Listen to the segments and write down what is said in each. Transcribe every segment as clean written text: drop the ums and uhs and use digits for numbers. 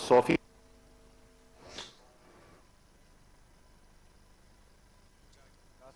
100%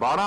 12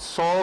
100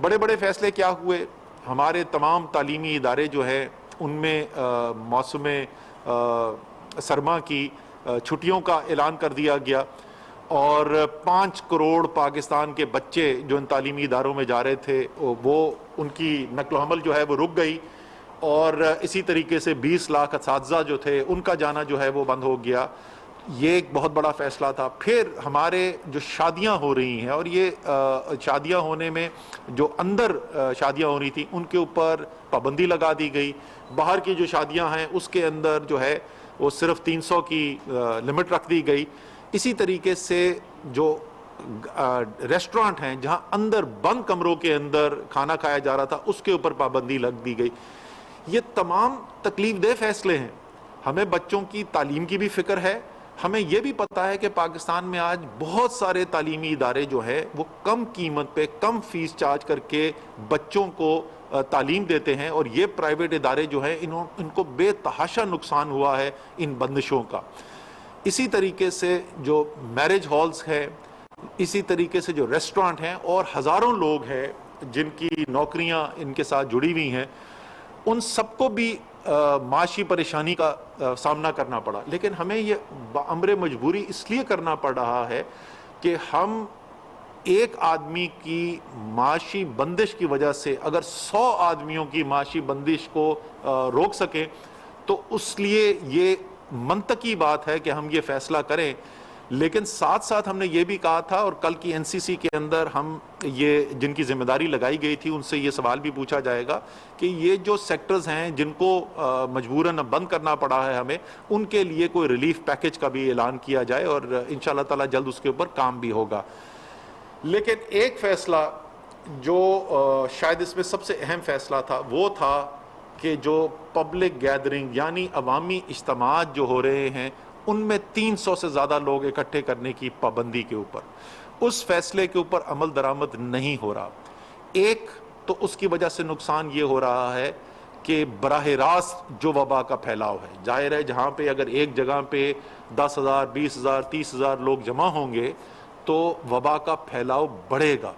بڑے بڑے فیصلے کیا ہوئے؟ ہمارے تمام تعلیمی ادارے جو ہیں ان میں موسم سرما کی چھٹیوں کا اعلان کر دیا گیا، اور 5 کروڑ پاکستان کے بچے جو ان تعلیمی اداروں میں جا رہے تھے وہ ان کی نقل و حمل جو ہے وہ رک گئی، اور اسی طریقے سے 20 لاکھ اساتذہ جو تھے ان کا جانا جو ہے وہ بند ہو گیا۔ یہ ایک بہت بڑا فیصلہ تھا۔ پھر ہمارے جو شادیاں ہو رہی ہیں، اور یہ شادیاں ہونے میں جو اندر شادیاں ہو رہی تھیں ان کے اوپر پابندی لگا دی گئی۔ باہر کی جو شادیاں ہیں اس کے اندر جو ہے وہ صرف 300 کی لمٹ رکھ دی گئی۔ اسی طریقے سے جو ریسٹورانٹ ہیں جہاں اندر بند کمروں کے اندر کھانا کھایا جا رہا تھا اس کے اوپر پابندی لگ دی گئی۔ یہ تمام تکلیف دہ فیصلے ہیں۔ ہمیں بچوں کی تعلیم کی بھی فکر ہے، ہمیں یہ بھی پتہ ہے کہ پاکستان میں آج بہت سارے تعلیمی ادارے جو ہیں وہ کم قیمت پہ کم فیس چارج کر کے بچوں کو تعلیم دیتے ہیں، اور یہ پرائیویٹ ادارے جو ہیں ان کو بے تحاشا نقصان ہوا ہے ان بندشوں کا۔ اسی طریقے سے جو میرج ہالز ہیں، اسی طریقے سے جو ریسٹورانٹ ہیں، اور ہزاروں لوگ ہیں جن کی نوکریاں ان کے ساتھ جڑی ہوئی ہیں، ان سب کو بھی معاشی پریشانی کا سامنا کرنا پڑا۔ لیکن ہمیں یہ بامر مجبوری اس لیے کرنا پڑ رہا ہے کہ ہم ایک آدمی کی معاشی بندش کی وجہ سے اگر 100 آدمیوں کی معاشی بندش کو روک سکیں تو اس لیے یہ منطقی بات ہے کہ ہم یہ فیصلہ کریں۔ لیکن ساتھ ساتھ ہم نے یہ بھی کہا تھا، اور کل کی NCC کے اندر ہم یہ جن کی ذمہ داری لگائی گئی تھی ان سے یہ سوال بھی پوچھا جائے گا کہ یہ جو سیکٹرز ہیں جن کو مجبوراً بند کرنا پڑا ہے ہمیں، ان کے لیے کوئی ریلیف پیکج کا بھی اعلان کیا جائے، اور انشاءاللہ تعالی جلد اس کے اوپر کام بھی ہوگا۔ لیکن ایک فیصلہ جو شاید اس میں سب سے اہم فیصلہ تھا وہ تھا کہ جو پبلک گیدرنگ یعنی عوامی اجتماعات جو ہو رہے ہیں ان میں 300 سے زیادہ لوگ اکٹھے کرنے کی پابندی کے اوپر، اس فیصلے کے اوپر عمل درآمد نہیں ہو رہا۔ ایک تو اس کی وجہ سے نقصان یہ ہو رہا ہے کہ براہ راست جو وبا کا پھیلاؤ ہے، ظاہر ہے جہاں پہ اگر ایک جگہ پہ 10,000 20,000 30,000 لوگ جمع ہوں گے تو وبا کا پھیلاؤ بڑھے گا۔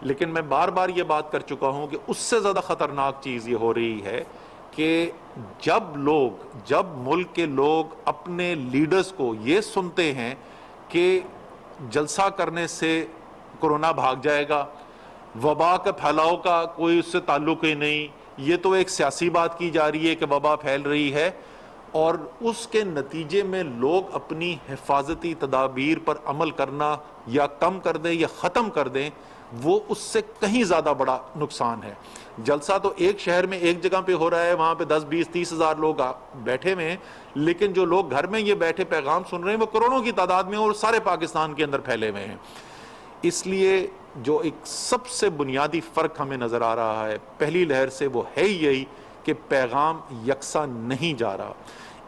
لیکن میں بار بار یہ بات کر چکا ہوں کہ اس سے زیادہ خطرناک چیز یہ ہو رہی ہے کہ جب ملک کے لوگ اپنے لیڈرز کو یہ سنتے ہیں کہ جلسہ کرنے سے کرونا بھاگ جائے گا، وبا کا پھیلاؤ کا کوئی اس سے تعلق ہی نہیں، یہ تو ایک سیاسی بات کی جا رہی ہے کہ وبا پھیل رہی ہے، اور اس کے نتیجے میں لوگ اپنی حفاظتی تدابیر پر عمل کرنا یا کم کر دیں یا ختم کر دیں، وہ اس سے کہیں زیادہ بڑا نقصان ہے۔ جلسہ تو ایک شہر میں ایک جگہ پہ ہو رہا ہے، وہاں پہ 10 20 30 ہزار لوگ بیٹھے ہوئے ہیں، لیکن جو لوگ گھر میں یہ بیٹھے پیغام سن رہے ہیں وہ کروڑوں کی تعداد میں اور سارے پاکستان کے اندر پھیلے ہوئے ہیں۔ اس لیے جو ایک سب سے بنیادی فرق ہمیں نظر آ رہا ہے پہلی لہر سے وہ ہے یہی کہ پیغام یکساں نہیں جا رہا۔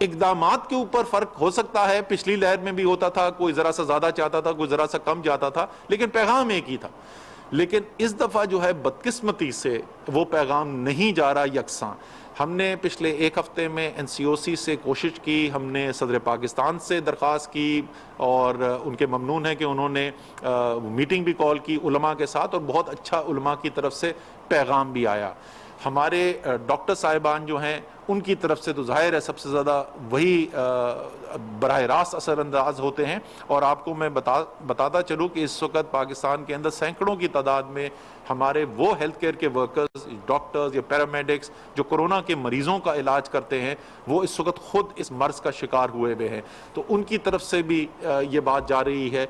اقدامات کے اوپر فرق ہو سکتا ہے، پچھلی لہر میں بھی ہوتا تھا، کوئی ذرا سا زیادہ چاہتا تھا، کوئی ذرا سا کم جاتا تھا، لیکن پیغام ایک ہی تھا۔ لیکن اس دفعہ جو ہے بدقسمتی سے وہ پیغام نہیں جا رہا یکساں۔ ہم نے پچھلے ایک ہفتے میں NCOC سے کوشش کی، ہم نے صدر پاکستان سے درخواست کی، اور ان کے ممنون ہے کہ انہوں نے میٹنگ بھی کال کی علماء کے ساتھ، اور بہت اچھا علماء کی طرف سے پیغام بھی آیا۔ ہمارے ڈاکٹر صاحبان جو ہیں ان کی طرف سے تو ظاہر ہے سب سے زیادہ وہی براہ راست اثر انداز ہوتے ہیں، اور آپ کو میں بتاتا چلوں کہ اس وقت پاکستان کے اندر سینکڑوں کی تعداد میں ہمارے وہ ہیلتھ کیئر کے ورکرز، ڈاکٹرز یا پیرامیڈکس جو کرونا کے مریضوں کا علاج کرتے ہیں، وہ اس وقت خود اس مرض کا شکار ہوئے ہوئے ہیں، تو ان کی طرف سے بھی یہ بات جا رہی ہے۔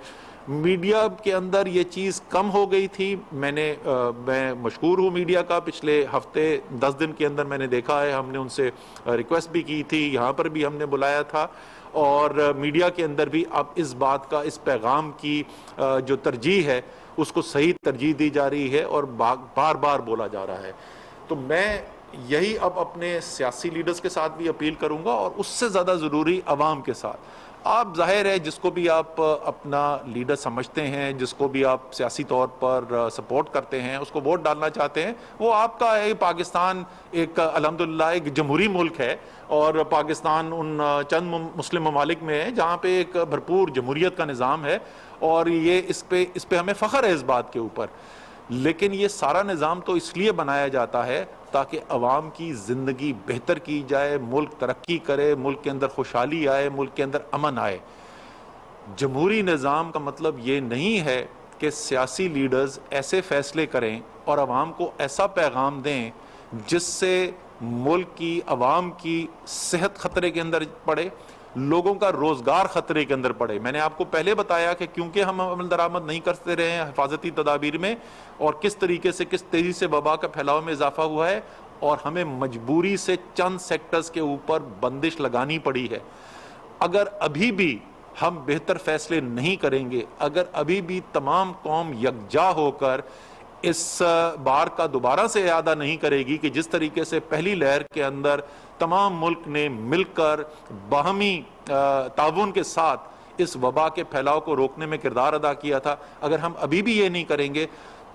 میڈیا کے اندر یہ چیز کم ہو گئی تھی، میں مشکور ہوں میڈیا کا، پچھلے ہفتے 10 دن کے اندر میں نے دیکھا ہے، ہم نے ان سے ریکویسٹ بھی کی تھی، یہاں پر بھی ہم نے بلایا تھا، اور میڈیا کے اندر بھی اب اس بات کا، اس پیغام کی جو ترجیح ہے اس کو صحیح ترجیح دی جا رہی ہے اور بار بار بولا جا رہا ہے۔ تو میں یہی اب اپنے سیاسی لیڈرز کے ساتھ بھی اپیل کروں گا، اور اس سے زیادہ ضروری عوام کے ساتھ۔ آپ ظاہر ہے جس کو بھی آپ اپنا لیڈر سمجھتے ہیں، جس کو بھی آپ سیاسی طور پر سپورٹ کرتے ہیں، اس کو ووٹ ڈالنا چاہتے ہیں، وہ آپ کا ہے۔ پاکستان ایک الحمدللہ ایک جمہوری ملک ہے، اور پاکستان ان چند مسلم ممالک میں ہے جہاں پہ ایک بھرپور جمہوریت کا نظام ہے، اور یہ اس پہ ہمیں فخر ہے اس بات کے اوپر۔ لیکن یہ سارا نظام تو اس لیے بنایا جاتا ہے تاکہ عوام کی زندگی بہتر کی جائے، ملک ترقی کرے، ملک کے اندر خوشحالی آئے، ملک کے اندر امن آئے۔ جمہوری نظام کا مطلب یہ نہیں ہے کہ سیاسی لیڈرز ایسے فیصلے کریں اور عوام کو ایسا پیغام دیں جس سے ملک کی عوام کی صحت خطرے کے اندر پڑے، لوگوں کا روزگار خطرے کے اندر پڑے۔ میں نے آپ کو پہلے بتایا کہ کیونکہ ہم عمل درآمد نہیں کرتے رہے ہیں حفاظتی تدابیر میں، اور کس طریقے سے کس تیزی سے وبا کا پھیلاؤ میں اضافہ ہوا ہے، اور ہمیں مجبوری سے چند سیکٹرز کے اوپر بندش لگانی پڑی ہے۔ اگر ابھی بھی ہم بہتر فیصلے نہیں کریں گے، اگر ابھی بھی تمام قوم یکجا ہو کر اس بار کا دوبارہ سے اعادہ نہیں کرے گی کہ جس طریقے سے پہلی لہر کے اندر تمام ملک نے مل کر باہمی تعاون کے ساتھ اس وبا کے پھیلاؤ کو روکنے میں کردار ادا کیا تھا، اگر ہم ابھی بھی یہ نہیں کریں گے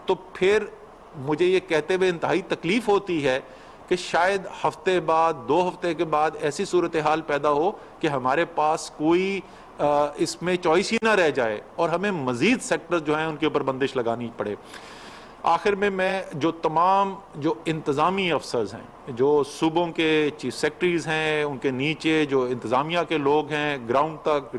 تو پھر مجھے یہ کہتے ہوئے انتہائی تکلیف ہوتی ہے کہ شاید ہفتے بعد، 2 ہفتے کے بعد ایسی صورتحال پیدا ہو کہ ہمارے پاس کوئی اس میں چوائس ہی نہ رہ جائے اور ہمیں مزید سیکٹر جو ہیں ان کے اوپر بندش لگانی پڑے۔ آخر میں جو تمام جو انتظامی افسرز ہیں، جو صوبوں کے چیف سیکرٹریز ہیں، ان کے نیچے جو انتظامیہ کے لوگ ہیں، گراؤنڈ تک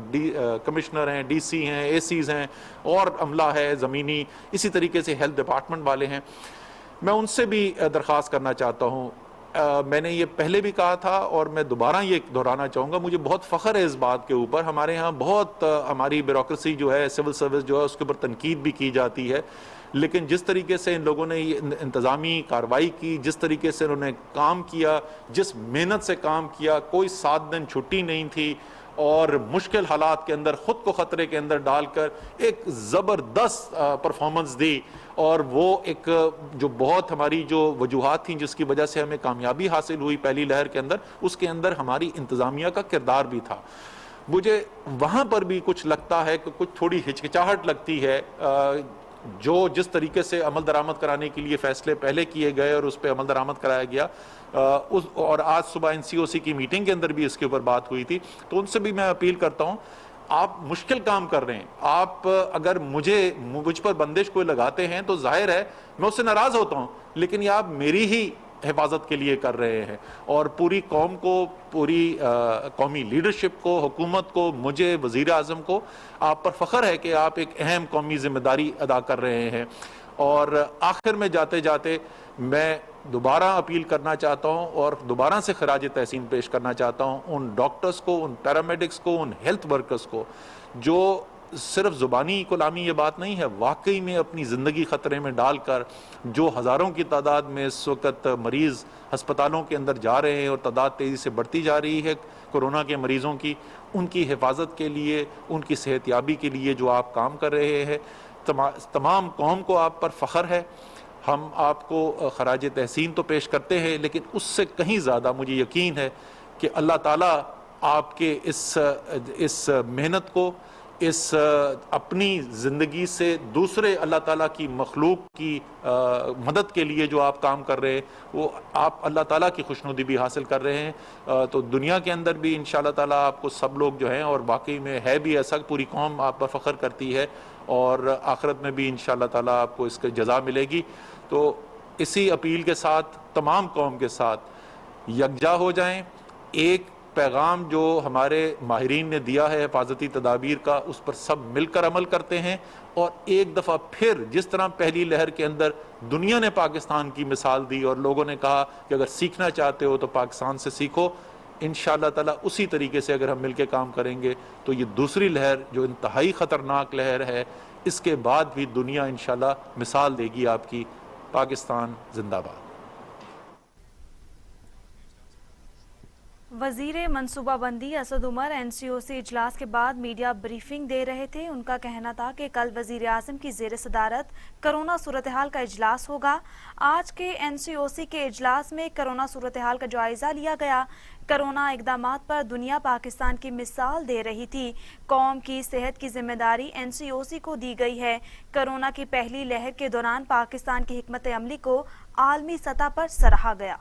کمشنر ہیں، ڈی سی ہیں، اے سیز ہیں، اور عملہ ہے زمینی، اسی طریقے سے ہیلتھ ڈپارٹمنٹ والے ہیں، میں ان سے بھی درخواست کرنا چاہتا ہوں۔ میں نے یہ پہلے بھی کہا تھا اور میں دوبارہ یہ دہرانا چاہوں گا، مجھے بہت فخر ہے اس بات کے اوپر۔ ہمارے ہاں بہت ہماری بیوروکریسی جو ہے، سول سروس جو ہے، اس کے اوپر تنقید بھی کی جاتی ہے، لیکن جس طریقے سے ان لوگوں نے یہ انتظامی کارروائی کی، جس طریقے سے انہوں نے کام کیا، جس محنت سے کام کیا، کوئی 7 دن چھٹی نہیں تھی، اور مشکل حالات کے اندر خود کو خطرے کے اندر ڈال کر ایک زبردست پرفارمنس دی، اور وہ ایک جو بہت ہماری جو وجوہات تھیں جس کی وجہ سے ہمیں کامیابی حاصل ہوئی پہلی لہر کے اندر، اس کے اندر ہماری انتظامیہ کا کردار بھی تھا۔ مجھے وہاں پر بھی کچھ لگتا ہے کہ کچھ تھوڑی ہچکچاہٹ لگتی ہے، جو جس طریقے سے عمل درآمد کرانے کے لیے فیصلے پہلے کیے گئے اور اس پہ عمل درآمد کرایا گیا، اور آج صبح NCOC کی میٹنگ کے اندر بھی اس کے اوپر بات ہوئی تھی، تو ان سے بھی میں اپیل کرتا ہوں، آپ مشکل کام کر رہے ہیں، آپ اگر مجھ پر بندش کوئی لگاتے ہیں تو ظاہر ہے میں اس سے ناراض ہوتا ہوں، لیکن یہ آپ میری ہی حفاظت کے لیے کر رہے ہیں، اور پوری قوم کو، پوری قومی لیڈرشپ کو، حکومت کو، مجھے، وزیر اعظم کو آپ پر فخر ہے کہ آپ ایک اہم قومی ذمہ داری ادا کر رہے ہیں۔ اور آخر میں جاتے جاتے میں دوبارہ اپیل کرنا چاہتا ہوں اور دوبارہ سے خراج تحسین پیش کرنا چاہتا ہوں ان ڈاکٹرز کو، ان پیرامیڈکس کو، ان ہیلتھ ورکرز کو، جو صرف زبانی کلامی یہ بات نہیں ہے، واقعی میں اپنی زندگی خطرے میں ڈال کر جو ہزاروں کی تعداد میں اس وقت مریض ہسپتالوں کے اندر جا رہے ہیں اور تعداد تیزی سے بڑھتی جا رہی ہے کورونا کے مریضوں کی، ان کی حفاظت کے لیے، ان کی صحت یابی کے لیے جو آپ کام کر رہے ہیں، تمام قوم کو آپ پر فخر ہے۔ ہم آپ کو خراج تحسین تو پیش کرتے ہیں، لیکن اس سے کہیں زیادہ مجھے یقین ہے کہ اللہ تعالیٰ آپ کے اس محنت کو، اس اپنی زندگی سے دوسرے اللہ تعالیٰ کی مخلوق کی مدد کے لیے جو آپ کام کر رہے ہیں، وہ آپ اللہ تعالیٰ کی خوشنودی بھی حاصل کر رہے ہیں۔ تو دنیا کے اندر بھی انشاءاللہ تعالیٰ آپ کو سب لوگ جو ہیں، اور واقعی میں ہے بھی ایسا، پوری قوم آپ پر فخر کرتی ہے، اور آخرت میں بھی انشاءاللہ تعالیٰ آپ کو اس کے جزا ملے گی۔ تو اسی اپیل کے ساتھ تمام قوم کے ساتھ یکجا ہو جائیں، ایک پیغام جو ہمارے ماہرین نے دیا ہے حفاظتی تدابیر کا، اس پر سب مل کر عمل کرتے ہیں، اور ایک دفعہ پھر جس طرح پہلی لہر کے اندر دنیا نے پاکستان کی مثال دی اور لوگوں نے کہا کہ اگر سیکھنا چاہتے ہو تو پاکستان سے سیکھو، انشاءاللہ تعالیٰ اسی طریقے سے اگر ہم مل کے کام کریں گے تو یہ دوسری لہر جو انتہائی خطرناک لہر ہے، اس کے بعد بھی دنیا انشاءاللہ مثال دے گی آپ کی۔ پاکستان زندہ باد۔ وزیر منصوبہ بندی اسد عمر NCOC اجلاس کے بعد میڈیا بریفنگ دے رہے تھے۔ ان کا کہنا تھا کہ کل وزیر اعظم کی زیر صدارت کرونا صورتحال کا اجلاس ہوگا۔ آج کے NCOC کے اجلاس میں کرونا صورتحال کا جائزہ لیا گیا۔ کرونا اقدامات پر دنیا پاکستان کی مثال دے رہی تھی۔ قوم کی صحت کی ذمہ داری NCOC کو دی گئی ہے۔ کرونا کی پہلی لہر کے دوران پاکستان کی حکمت عملی کو عالمی سطح پر سراہا گیا۔